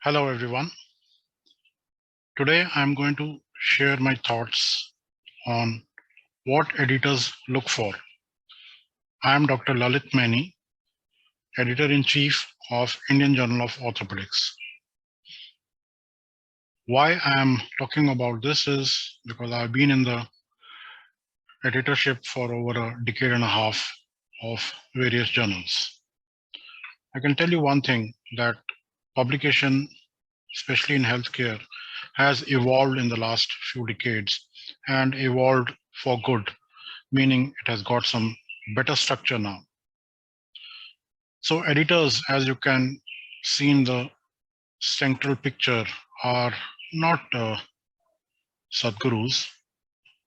Hello everyone. Today I'm going to share my thoughts on what editors look for. I am Dr. Lalit Maini, Editor-in-Chief of Indian Journal of Orthopedics. Why I am talking about this is because I've been in the editorship for over a decade and a half of various journals. I can tell you one thing, that publication, especially in healthcare, has evolved in the last few decades and evolved for good, meaning it has got some better structure now. So editors, as you can see in the central picture, are not Sadgurus,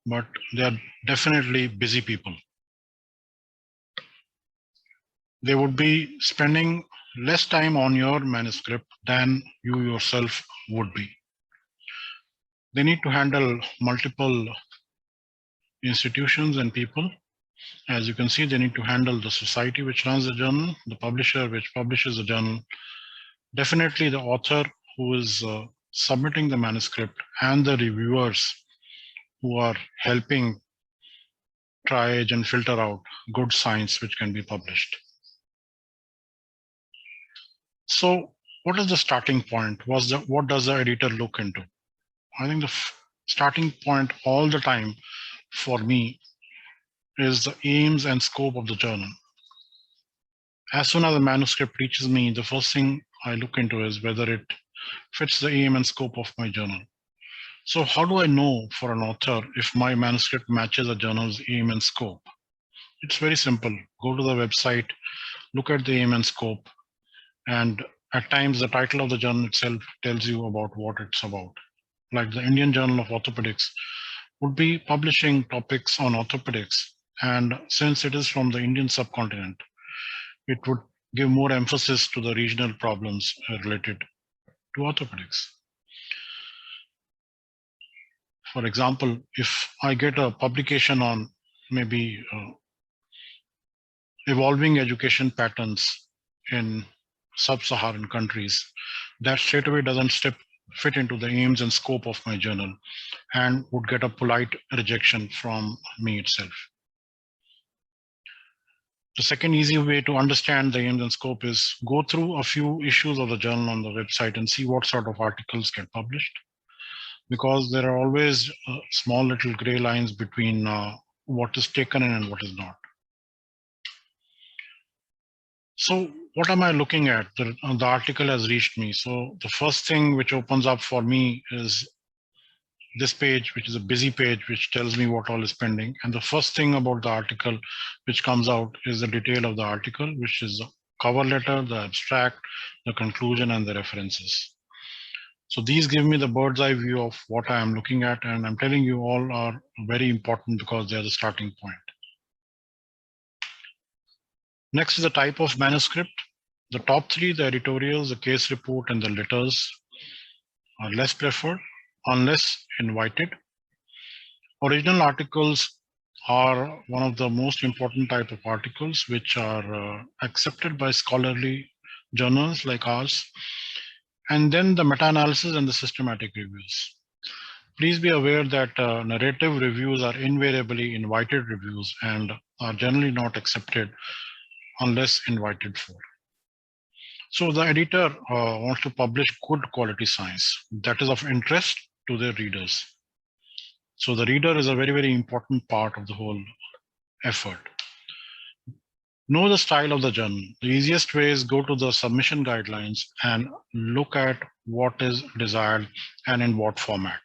but they are definitely busy people. They would be spending less time on your manuscript than you yourself would be. They need to handle multiple institutions and people. As you can see, they need to handle the society which runs the journal, the publisher which publishes the journal, definitely the author who is submitting the manuscript, and the reviewers who are helping triage and filter out good science which can be published. So what is the starting point? What does the editor look into? I think the starting point all the time for me is the aims and scope of the journal. As soon as the manuscript reaches me, the first thing I look into is whether it fits the aim and scope of my journal. So how do I know for an author if my manuscript matches a journal's aim and scope? It's very simple. Go to the website, look at the aim and scope, and at times the title of the journal itself tells you about what it's about. Like the Indian Journal of Orthopedics would be publishing topics on orthopedics, and since it is from the Indian subcontinent, it would give more emphasis to the regional problems related to orthopedics. For example, if I get a publication on maybe evolving education patterns in sub-Saharan countries, that straight away doesn't fit into the aims and scope of my journal and would get a polite rejection from me itself. The second easy way to understand the aims and scope is go through a few issues of the journal on the website and see what sort of articles get published, because there are always small little gray lines between what is taken in and what is not. So what am I looking at? The article has reached me. So the first thing which opens up for me is this page, which is a busy page, which tells me what all is pending. And the first thing about the article which comes out is the detail of the article, which is the cover letter, the abstract, the conclusion, and the references. So these give me the bird's eye view of what I am looking at, and I'm telling you all are very important because they are the starting point. Next is the type of manuscript. The top three, the editorials, the case report, and the letters, are less preferred unless invited. Original articles are one of the most important type of articles which are accepted by scholarly journals like ours. And then the meta-analysis and the systematic reviews. Please be aware that narrative reviews are invariably invited reviews and are generally not accepted unless invited for. So the editor wants to publish good quality science that is of interest to their readers. So the reader is a very, very important part of the whole effort. Know the style of the journal. The easiest way is go to the submission guidelines and look at what is desired and in what format.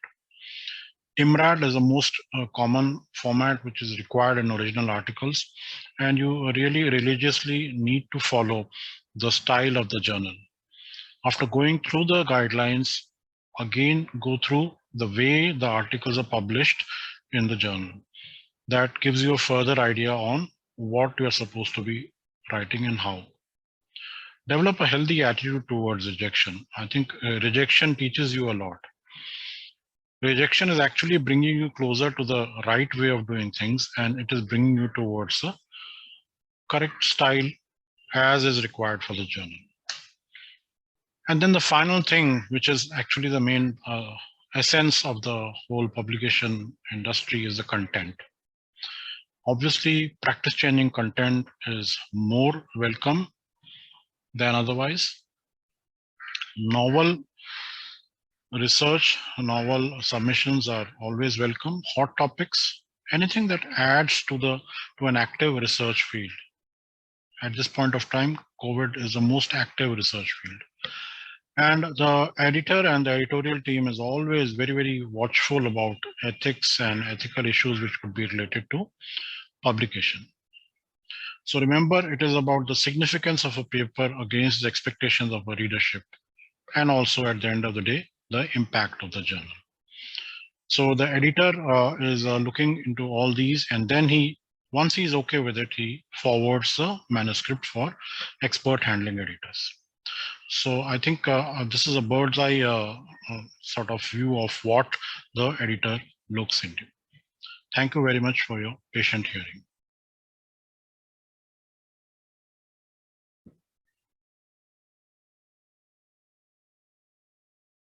IMRAD is the most common format which is required in original articles, and you really religiously need to follow the style of the journal. After going through the guidelines, again go through the way the articles are published in the journal. That gives you a further idea on what you're supposed to be writing and how. Develop a healthy attitude towards rejection. I think rejection teaches you a lot. Rejection is actually bringing you closer to the right way of doing things, and it is bringing you towards the correct style as is required for the journal. And then the final thing, which is actually the main essence of the whole publication industry, is the content. Obviously, practice changing content is more welcome than otherwise. Novel research, novel submissions are always welcome. Hot topics, anything that adds to an active research field. At this point of time, COVID is the most active research field. And the editor and the editorial team is always very, very watchful about ethics and ethical issues which could be related to publication. So remember, it is about the significance of a paper against the expectations of a readership, and also at the end of the day, the impact of the journal. So the editor is looking into all these, and then once he's okay with it, he forwards the manuscript for expert handling editors. So I think this is a bird's eye sort of view of what the editor looks into. Thank you very much for your patient hearing.